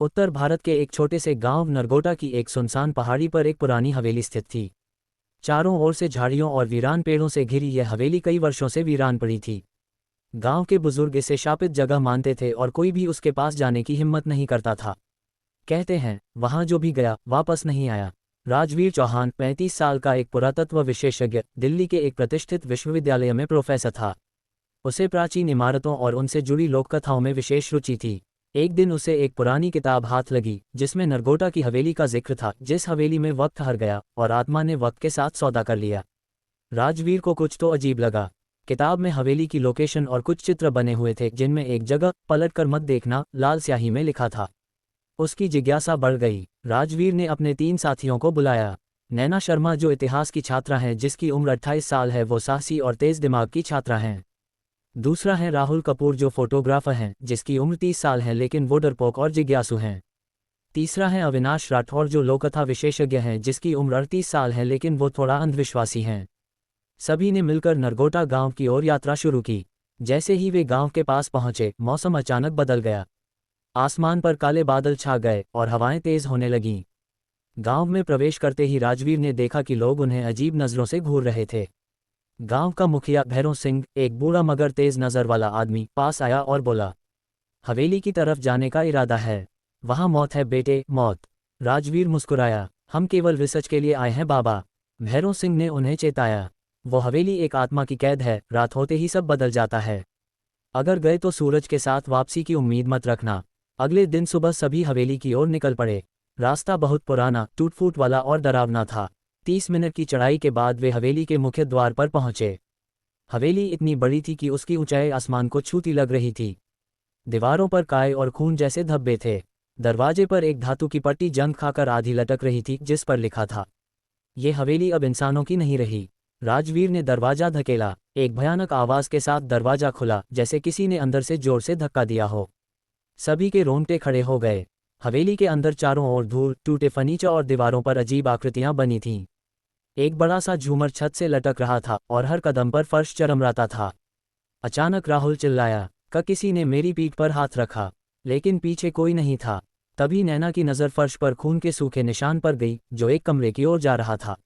उत्तर भारत के एक छोटे से गांव नरगोटा की एक सुनसान पहाड़ी पर एक पुरानी हवेली स्थित थी। चारों ओर से झाड़ियों और वीरान पेड़ों से घिरी यह हवेली कई वर्षों से वीरान पड़ी थी। गांव के बुजुर्ग इसे शापित जगह मानते थे और कोई भी उसके पास जाने की हिम्मत नहीं करता था। कहते हैं वहां जो भी गया वापस नहीं आया। राजवीर चौहान 35 साल का एक पुरातत्व विशेषज्ञ दिल्ली के एक प्रतिष्ठित विश्वविद्यालय में प्रोफेसर था। उसे प्राचीन इमारतों और उनसे जुड़ी लोककथाओं में विशेष रुचि थी। एक दिन उसे एक पुरानी किताब हाथ लगी जिसमें नरगोटा की हवेली का जिक्र था, जिस हवेली में वक्त हार गया और आत्मा ने वक्त के साथ सौदा कर लिया। राजवीर को कुछ तो अजीब लगा। किताब में हवेली की लोकेशन और कुछ चित्र बने हुए थे जिनमें एक जगह "पलट कर मत देखना" लाल स्याही में लिखा था। उसकी जिज्ञासा बढ़ गई। राजवीर ने अपने 3 साथियों को बुलाया। नैना शर्मा जो इतिहास की छात्रा हैं जिसकी उम्र 28 साल है, वो साहसी और तेज दिमाग की छात्रा हैं। दूसरा है राहुल कपूर जो फोटोग्राफर हैं जिसकी उम्र 30 साल है लेकिन वो डरपोक और जिज्ञासु हैं। तीसरा है अविनाश राठौर जो लोककथा विशेषज्ञ हैं जिसकी उम्र 38 साल है लेकिन वो थोड़ा अंधविश्वासी हैं। सभी ने मिलकर नरगोटा गांव की ओर यात्रा शुरू की। जैसे ही वे गांव के पास पहुंचे मौसम अचानक बदल गया। आसमान पर काले बादल छा गए और हवाएं तेज होने लगीं। गांव में प्रवेश करते ही राजवीर ने देखा कि लोग उन्हें अजीब नजरों से घूर रहे थे। गांव का मुखिया भैरों सिंह, एक बूढ़ा मगर तेज नजर वाला आदमी, पास आया और बोला, हवेली की तरफ जाने का इरादा है। वहां मौत है बेटे, मौत। राजवीर मुस्कुराया, हम केवल रिसर्च के लिए आए हैं बाबा। भैरों सिंह ने उन्हें चेताया, वो हवेली एक आत्मा की कैद है, रात होते ही सब बदल जाता है। अगर गए तो सूरज के साथ वापसी की उम्मीद मत रखना। अगले दिन सुबह सभी हवेली की ओर निकल पड़े। रास्ता बहुत पुराना, टूट फूट वाला और डरावना था। 30 मिनट की चढ़ाई के बाद वे हवेली के मुख्य द्वार पर पहुंचे। हवेली इतनी बड़ी थी कि उसकी ऊंचाई आसमान को छूती लग रही थी। दीवारों पर काई और खून जैसे धब्बे थे। दरवाजे पर एक धातु की पट्टी जंग खाकर आधी लटक रही थी जिस पर लिखा था, ये हवेली अब इंसानों की नहीं रही। राजवीर ने दरवाजा धकेला। एक भयानक आवाज के साथ दरवाजा खुला, जैसे किसी ने अंदर से जोर से धक्का दिया हो। सभी के रोंगटे खड़े हो गए। हवेली के अंदर चारों ओर धूल, टूटे फर्नीचर और दीवारों पर अजीब आकृतियां बनी थीं। एक बड़ा सा झूमर छत से लटक रहा था और हर कदम पर फर्श चरमराता था। अचानक राहुल चिल्लाया, किसी ने मेरी पीठ पर हाथ रखा। लेकिन पीछे कोई नहीं था। तभी नैना की नज़र फर्श पर खून के सूखे निशान पर गई जो एक कमरे की ओर जा रहा था।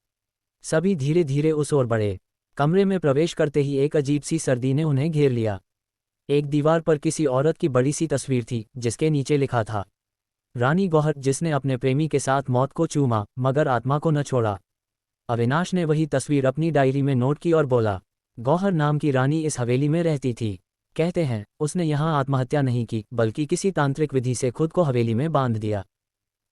सभी धीरे धीरे उस ओर बढ़े। कमरे में प्रवेश करते ही एक अजीब सी सर्दी ने उन्हें घेर लिया। एक दीवार पर किसी औरत की बड़ी सी तस्वीर थी जिसके नीचे लिखा था, रानी गौहर जिसने अपने प्रेमी के साथ मौत को चूमा मगर आत्मा को न छोड़ा। अविनाश ने वही तस्वीर अपनी डायरी में नोट की और बोला, गौहर नाम की रानी इस हवेली में रहती थी। कहते हैं उसने यहाँ आत्महत्या नहीं की बल्कि किसी तांत्रिक विधि से खुद को हवेली में बांध दिया।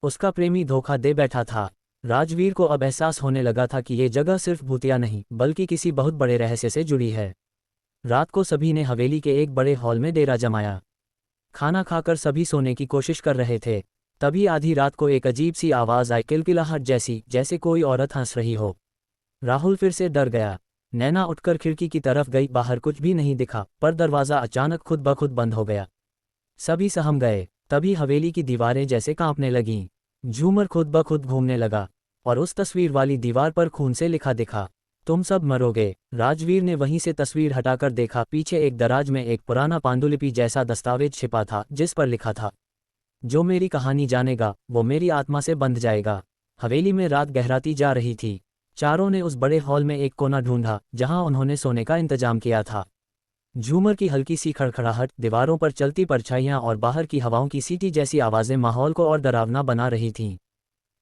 उसका प्रेमी धोखा दे बैठा था। राजवीर को अब एहसास होने लगा था कि ये जगह सिर्फ भूतिया नहीं बल्कि किसी बहुत बड़े रहस्य से जुड़ी है। रात को सभी ने हवेली के एक बड़े हॉल में डेरा जमाया। खाना खाकर सभी सोने की कोशिश कर रहे थे। तभी आधी रात को एक अजीब सी आवाज़ आई, किलकिलाहट जैसी, जैसे कोई औरत हंस रही हो। राहुल फिर से डर गया। नैना उठकर खिड़की की तरफ गई। बाहर कुछ भी नहीं दिखा, पर दरवाज़ा अचानक खुद ब खुद बंद हो गया। सभी सहम गए। तभी हवेली की दीवारें जैसे कांपने लगीं। झूमर खुद ब खुद घूमने लगा और उस तस्वीर वाली दीवार पर खून से लिखा दिखा, तुम सब मरोगे। राजवीर ने वहीं से तस्वीर हटाकर देखा। पीछे एक दराज में एक पुराना पांडुलिपि जैसा दस्तावेज छिपा था जिस पर लिखा था, जो मेरी कहानी जानेगा वो मेरी आत्मा से बंध जाएगा। हवेली में रात गहराती जा रही थी। चारों ने उस बड़े हॉल में एक कोना ढूंढा जहां उन्होंने सोने का इंतजाम किया था। झूमर की हल्की सी खड़खड़ाहट, दीवारों पर चलती परछाइयां और बाहर की हवाओं की सीटी जैसी आवाजें माहौल को और डरावना बना रही थीं।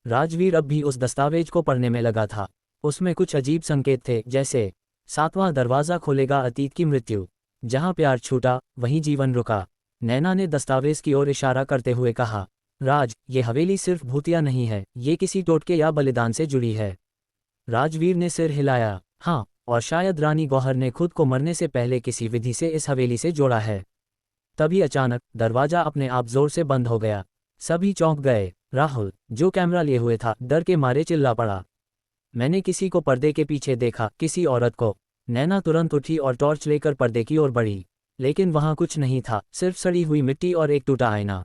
राजवीर अब भी उस दस्तावेज को पढ़ने में लगा था। उसमें कुछ अजीब संकेत थे, जैसे 7वां दरवाज़ा खोलेगा अतीत की मृत्यु, जहां प्यार छूटा वहीं जीवन रुका। नैना ने दस्तावेज की ओर इशारा करते हुए कहा, राज, ये हवेली सिर्फ भूतिया नहीं है, ये किसी टोटके या बलिदान से जुड़ी है। राजवीर ने सिर हिलाया, हाँ, और शायद रानी गौहर ने खुद को मरने से पहले किसी विधि से इस हवेली से जोड़ा है। तभी अचानक दरवाज़ा अपने आप जोर से बंद हो गया। सभी चौंक गए। राहुल, जो कैमरा लिए हुए था, डर के मारे चिल्ला पड़ा, मैंने किसी को पर्दे के पीछे देखा, किसी औरत को। नैना तुरंत उठी और टॉर्च लेकर पर्दे की ओर बढ़ी, लेकिन वहां कुछ नहीं था, सिर्फ सड़ी हुई मिट्टी और एक टूटा आईना।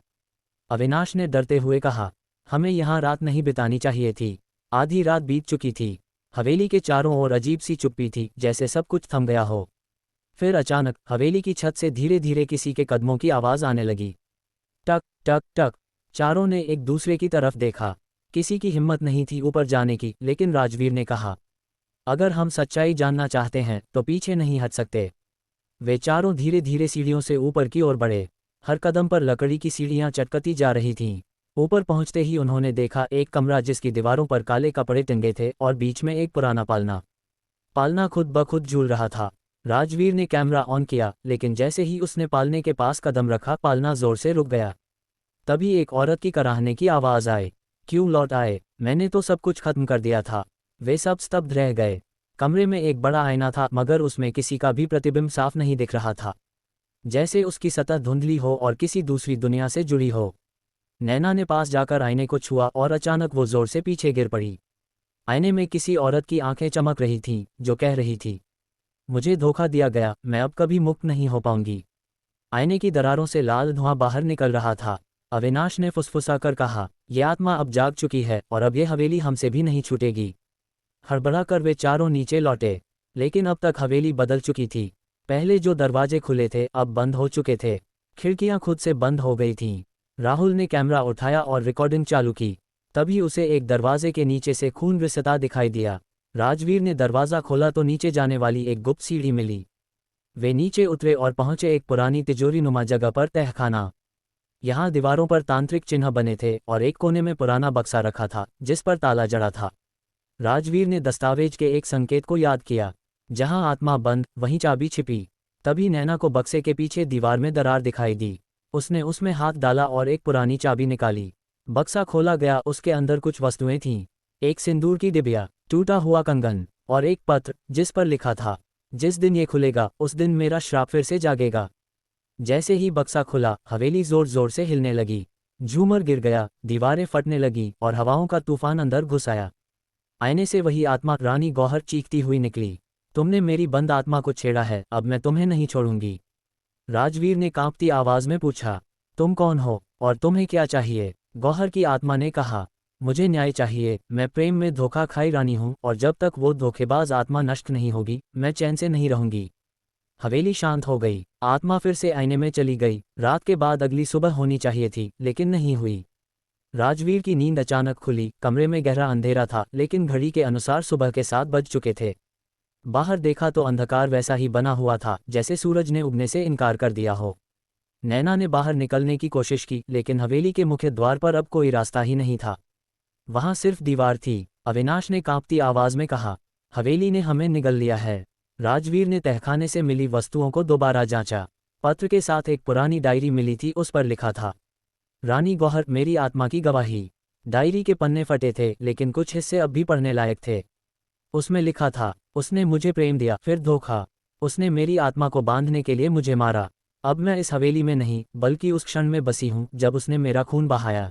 अविनाश ने डरते हुए कहा, हमें यहाँ रात नहीं बितानी चाहिए थी। आधी रात बीत चुकी थी। हवेली के चारों ओर अजीब सी चुप्पी थी, जैसे सब कुछ थम गया हो। फिर अचानक हवेली की छत से धीरे धीरे किसी के कदमों की आवाज़ आने लगी। टक टक टक। चारों ने एक दूसरे की तरफ देखा। किसी की हिम्मत नहीं थी ऊपर जाने की, लेकिन राजवीर ने कहा, अगर हम सच्चाई जानना चाहते हैं तो पीछे नहीं हट सकते। वे चारों धीरे धीरे सीढ़ियों से ऊपर की ओर बढ़े। हर कदम पर लकड़ी की सीढ़ियां चटकती जा रही थीं। ऊपर पहुंचते ही उन्होंने देखा एक कमरा जिसकी दीवारों पर काले कपड़े टंगे थे और बीच में एक पुराना पालना पालना खुद ब खुद झूल रहा था। राजवीर ने कैमरा ऑन किया, लेकिन जैसे ही उसने पालने के पास कदम रखा पालना जोर से रुक गया। तभी एक औरत की कराहने की आवाज़ आई, क्यों लौट आए? मैंने तो सब कुछ खत्म कर दिया था। वे सब स्तब्ध रह गए। कमरे में एक बड़ा आईना था, मगर उसमें किसी का भी प्रतिबिंब साफ नहीं दिख रहा था, जैसे उसकी सतह धुंधली हो और किसी दूसरी दुनिया से जुड़ी हो। नैना ने पास जाकर आईने को छुआ और अचानक वो जोर से पीछे गिर पड़ी। आईने में किसी औरत की आंखें चमक रही थीं, जो कह रही थी, मुझे धोखा दिया गया, मैं अब कभी मुक्त नहीं हो पाऊंगी। आईने की दरारों से लाल धुआं बाहर निकल रहा था। अविनाश ने फुसफुसाकर कहा, यह आत्मा अब जाग चुकी है और अब यह हवेली हमसे भी नहीं छूटेगी। हड़बड़ा कर वे चारों नीचे लौटे, लेकिन अब तक हवेली बदल चुकी थी। पहले जो दरवाजे खुले थे अब बंद हो चुके थे। खिड़कियां खुद से बंद हो गई थीं। राहुल ने कैमरा उठाया और रिकॉर्डिंग चालू की। तभी उसे एक दरवाजे के नीचे से खून रिसता दिखाई दिया। राजवीर ने दरवाज़ा खोला तो नीचे जाने वाली एक गुप्त सीढ़ी मिली। वे नीचे उतरे और पहुंचे एक पुरानी तिजोरी नुमा जगह पर, तहखाना। यहाँ दीवारों पर तांत्रिक चिन्ह बने थे और एक कोने में पुराना बक्सा रखा था जिस पर ताला जड़ा था। राजवीर ने दस्तावेज के एक संकेत को याद किया, जहां आत्मा बंद वहीं चाबी छिपी। तभी नैना को बक्से के पीछे दीवार में दरार दिखाई दी। उसने उसमें हाथ डाला और एक पुरानी चाबी निकाली। बक्सा खोला गया। उसके अंदर कुछ वस्तुएं थीं, एक सिंदूर की डिबिया, टूटा हुआ कंगन और एक पत्र जिस पर लिखा था, जिस दिन ये खुलेगा उस दिन मेरा श्राप फिर से जागेगा। जैसे ही बक्सा खुला हवेली जोर जोर से हिलने लगी। झूमर गिर गया, दीवारें फटने लगी और हवाओं का तूफान अंदर घुस आया। आईने से वही आत्मा रानी गौहर चीखती हुई निकली, तुमने मेरी बंद आत्मा को छेड़ा है, अब मैं तुम्हें नहीं छोड़ूंगी। राजवीर ने कांपती आवाज में पूछा, तुम कौन हो और तुम्हें क्या चाहिए? गौहर की आत्मा ने कहा, मुझे न्याय चाहिए। मैं प्रेम में धोखा खाई रानी हूं और जब तक वो धोखेबाज आत्मा नष्ट नहीं होगी मैं चैन से नहीं रहूंगी। हवेली शांत हो गई। आत्मा फिर से आईने में चली गई। रात के बाद अगली सुबह होनी चाहिए थी, लेकिन नहीं हुई। राजवीर की नींद अचानक खुली। कमरे में गहरा अंधेरा था, लेकिन घड़ी के अनुसार सुबह के 7 बज चुके थे। बाहर देखा तो अंधकार वैसा ही बना हुआ था जैसे सूरज ने उगने से इनकार कर दिया हो। नैना ने बाहर निकलने की कोशिश की, लेकिन हवेली के मुख्य द्वार पर अब कोई रास्ता ही नहीं था। वहां सिर्फ दीवार थी। अविनाश ने कांपती आवाज में कहा, हवेली ने हमें निगल लिया है। राजवीर ने तहखाने से मिली वस्तुओं को दोबारा जांचा। पत्र के साथ एक पुरानी डायरी मिली थी, उस पर लिखा था, रानी गौहर, मेरी आत्मा की गवाही। डायरी के पन्ने फटे थे, लेकिन कुछ हिस्से अब भी पढ़ने लायक थे। उसमें लिखा था, उसने मुझे प्रेम दिया, फिर धोखा। उसने मेरी आत्मा को बांधने के लिए मुझे मारा। अब मैं इस हवेली में नहीं, बल्कि उस क्षण में बसी हूं जब उसने मेरा खून बहाया।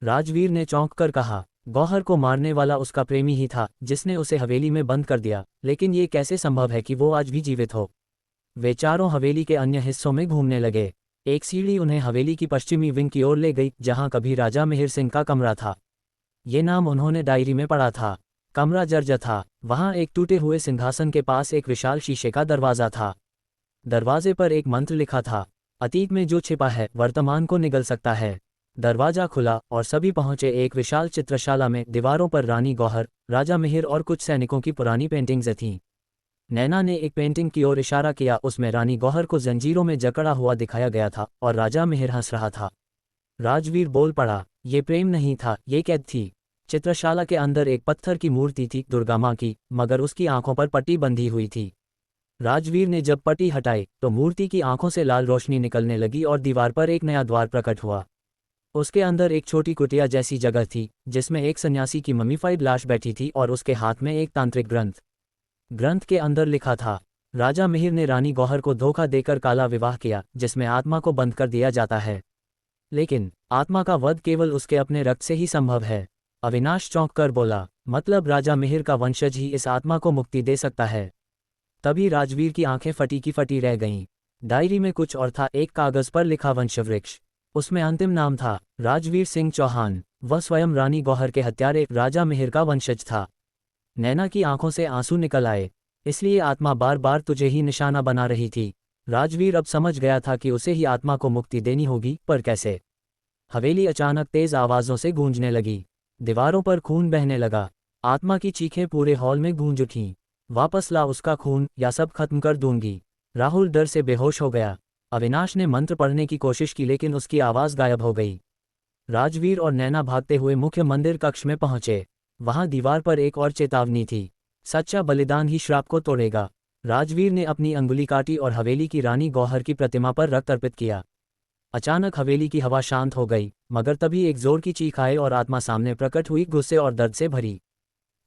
राजवीर ने चौंक कर कहा, गौहर को मारने वाला उसका प्रेमी ही था जिसने उसे हवेली में बंद कर दिया, लेकिन ये कैसे संभव है कि वो आज भी जीवित हो? वे चारों हवेली के अन्य हिस्सों में घूमने लगे। एक सीढ़ी उन्हें हवेली की पश्चिमी विंग की ओर ले गई, जहां कभी राजा मिहिर सिंह का कमरा था। ये नाम उन्होंने डायरी में पढ़ा था। कमरा जर्जर था। वहां एक टूटे हुए सिंहासन के पास एक विशाल शीशे का दरवाजा था। दरवाजे पर एक मंत्र लिखा था, अतीत में जो छिपा है वर्तमान को निगल सकता है। दरवाजा खुला और सभी पहुंचे एक विशाल चित्रशाला में। दीवारों पर रानी गौहर, राजा मिहिर और कुछ सैनिकों की पुरानी पेंटिंग्स थीं। नैना ने एक पेंटिंग की ओर इशारा किया। उसमें रानी गौहर को जंजीरों में जकड़ा हुआ दिखाया गया था और राजा मिहिर हंस रहा था। राजवीर बोल पड़ा, ये प्रेम नहीं था, ये कैद थी। चित्रशाला के अंदर एक पत्थर की मूर्ति थी, दुर्गा माँ की, मगर उसकी आंखों पर पट्टी बंधी हुई थी। राजवीर ने जब पट्टी हटाई तो मूर्ति की आंखों से लाल रोशनी निकलने लगी और दीवार पर एक नया द्वार प्रकट हुआ। उसके अंदर एक छोटी कुटिया जैसी जगह थी, जिसमें एक सन्यासी की ममीफाइड लाश बैठी थी और उसके हाथ में एक तांत्रिक ग्रंथ के अंदर लिखा था, राजा मिहिर ने रानी गौहर को धोखा देकर काला विवाह किया, जिसमें आत्मा को बंद कर दिया जाता है, लेकिन आत्मा का वध केवल उसके अपने रक्त से ही संभव है। अविनाश चौंक कर बोला, मतलब राजा मिहिर का वंशज ही इस आत्मा को मुक्ति दे सकता है? तभी राजवीर की आंखें फटी की फटी रह गईं। डायरी में कुछ और था, एक कागज पर लिखा वंशवृक्ष। उसमें अंतिम नाम था, राजवीर सिंह चौहान। वह स्वयं रानी गौहर के हत्यारे राजा मिहिर का वंशज था। नैना की आंखों से आंसू निकल आए। इसलिए आत्मा बार बार तुझे ही निशाना बना रही थी। राजवीर अब समझ गया था कि उसे ही आत्मा को मुक्ति देनी होगी, पर कैसे? हवेली अचानक तेज आवाज़ों से गूंजने लगी। दीवारों पर खून बहने लगा। आत्मा की चीखें पूरे हॉल में गूंज उठीं। वापस ला उसका खून या सब खत्म कर दूंगी। राहुल डर से बेहोश हो गया। अविनाश ने मंत्र पढ़ने की कोशिश की लेकिन उसकी आवाज़ गायब हो गई। राजवीर और नैना भागते हुए मुख्य मंदिर कक्ष में पहुंचे। वहां दीवार पर एक और चेतावनी थी, सच्चा बलिदान ही श्राप को तोड़ेगा। राजवीर ने अपनी अंगुली काटी और हवेली की रानी गौहर की प्रतिमा पर रक्त अर्पित किया। अचानक हवेली की हवा शांत हो गई, मगर तभी एक जोर की चीख आई और आत्मा सामने प्रकट हुई, गुस्से और दर्द से भरी।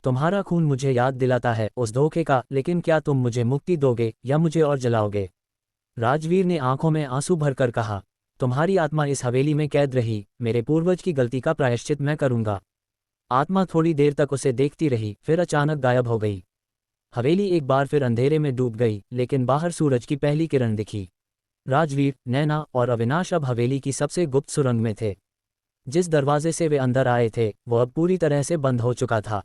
तुम्हारा खून मुझे याद दिलाता है उस धोखे का, लेकिन क्या तुम मुझे मुक्ति दोगे या मुझे और जलाओगे? राजवीर ने आंखों में आंसू भरकर कहा, तुम्हारी आत्मा इस हवेली में कैद रही, मेरे पूर्वज की गलती का प्रायश्चित मैं करूंगा। आत्मा थोड़ी देर तक उसे देखती रही, फिर अचानक गायब हो गई। हवेली एक बार फिर अंधेरे में डूब गई, लेकिन बाहर सूरज की पहली किरण दिखी। राजवीर, नैना और अविनाश अब हवेली की सबसे गुप्त सुरंग में थे। जिस दरवाजे से वे अंदर आए थे वो अब पूरी तरह से बंद हो चुका था,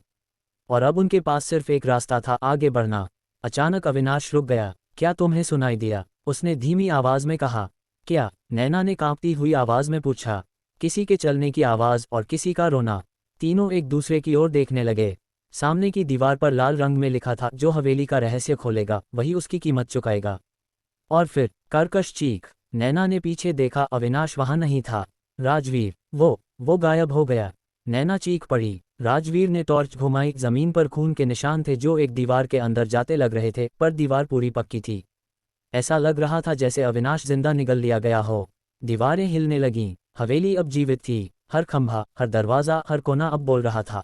और अब उनके पास सिर्फ एक रास्ता था, आगे बढ़ना। अचानक अविनाश रुक गया। क्या तुम्हें सुनाई दिया? उसने धीमी आवाज में कहा। क्या? नैना ने कांपती हुई आवाज में पूछा। किसी के चलने की आवाज और किसी का रोना। तीनों एक दूसरे की ओर देखने लगे। सामने की दीवार पर लाल रंग में लिखा था, जो हवेली का रहस्य खोलेगा वही उसकी कीमत चुकाएगा। और फिर कर्कश चीख। नैना ने पीछे देखा, अविनाश वहां नहीं था। राजवीर, वो गायब हो गया। नैना चीख पड़ी। राजवीर ने टॉर्च घुमाई। जमीन पर खून के निशान थे जो एक दीवार के अंदर जाते लग रहे थे, पर दीवार पूरी पक्की थी। ऐसा लग रहा था जैसे अविनाश जिंदा निगल लिया गया हो। दीवारें हिलने लगीं। हवेली अब जीवित थी। हर खंभा, हर दरवाजा, हर कोना अब बोल रहा था।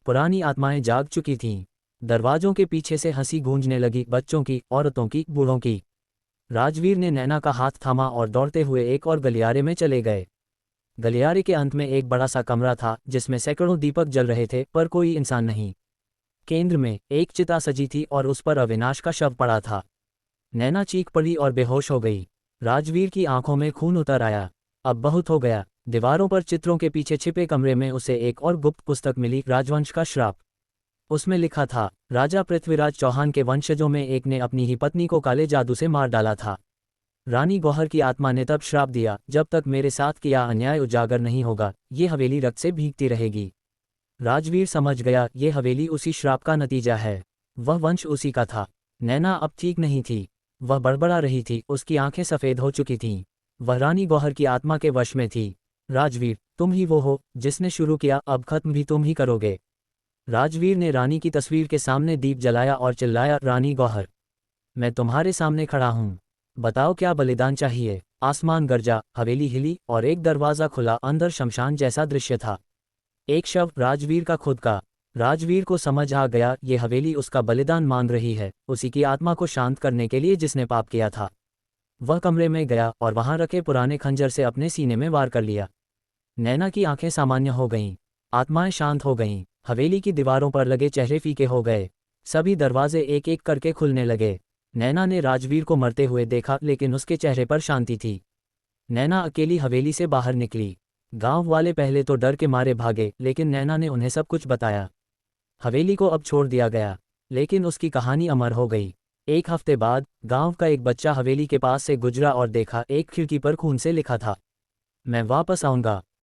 पुरानी आत्माएं जाग चुकी थीं। दरवाजों के पीछे से हंसी गूंजने लगी, बच्चों की, औरतों की, बूढ़ों की। राजवीर ने नैना का हाथ थामा और दौड़ते हुए एक और गलियारे में चले गए। गलियारे के अंत में एक बड़ा सा कमरा था जिसमें सैकड़ों दीपक जल रहे थे, पर कोई इंसान नहीं। केंद्र में एक चिता सजी थी और उस पर अविनाश का शव पड़ा था। नैना चीख पड़ी और बेहोश हो गई। राजवीर की आंखों में खून उतर आया। अब बहुत हो गया। दीवारों पर चित्रों के पीछे छिपे कमरे में उसे एक और गुप्त पुस्तक मिली, राजवंश का श्राप। उसमें लिखा था, राजा पृथ्वीराज चौहान के वंशजों में एक ने अपनी ही पत्नी को काले जादू से मार डाला था। रानी गौहर की आत्मा ने तब श्राप दिया, जब तक मेरे साथ किया अन्याय उजागर नहीं होगा, ये हवेली रक्त से भीगती रहेगी। राजवीर समझ गया, ये हवेली उसी श्राप का नतीजा है। वह वंश उसी का था। नैना अब ठीक नहीं थी। वह बड़बड़ा रही थी, उसकी आंखें सफ़ेद हो चुकी थीं। वह रानी गौहर की आत्मा के वश में थी। राजवीर, तुम ही वो हो जिसने शुरू किया, अब खत्म भी तुम ही करोगे। राजवीर ने रानी की तस्वीर के सामने दीप जलाया और चिल्लाया, रानी गौहर, मैं तुम्हारे सामने खड़ा हूँ। बताओ क्या बलिदान चाहिए? आसमान गरजा, हवेली हिली और एक दरवाज़ा खुला। अंदर शमशान जैसा दृश्य था। एक शव, राजवीर का खुद का। राजवीर को समझ आ गया, ये हवेली उसका बलिदान मांग रही है, उसी की आत्मा को शांत करने के लिए जिसने पाप किया था। वह कमरे में गया और वहां रखे पुराने खंजर से अपने सीने में वार कर लिया। नैना की आंखें सामान्य हो गईं। आत्माएं शांत हो गईं। हवेली की दीवारों पर लगे चेहरे फीके हो गए। सभी दरवाजे एक एक करके खुलने लगे। नैना ने राजवीर को मरते हुए देखा, लेकिन उसके चेहरे पर शांति थी। नैना अकेली हवेली से बाहर निकली। गांव वाले पहले तो डर के मारे भागे, लेकिन नैना ने उन्हें सब कुछ बताया। हवेली को अब छोड़ दिया गया, लेकिन उसकी कहानी अमर हो गई। एक हफ्ते बाद गांव का एक बच्चा हवेली के पास से गुजरा और देखा, एक खिड़की पर खून से लिखा था, मैं वापस आऊंगा।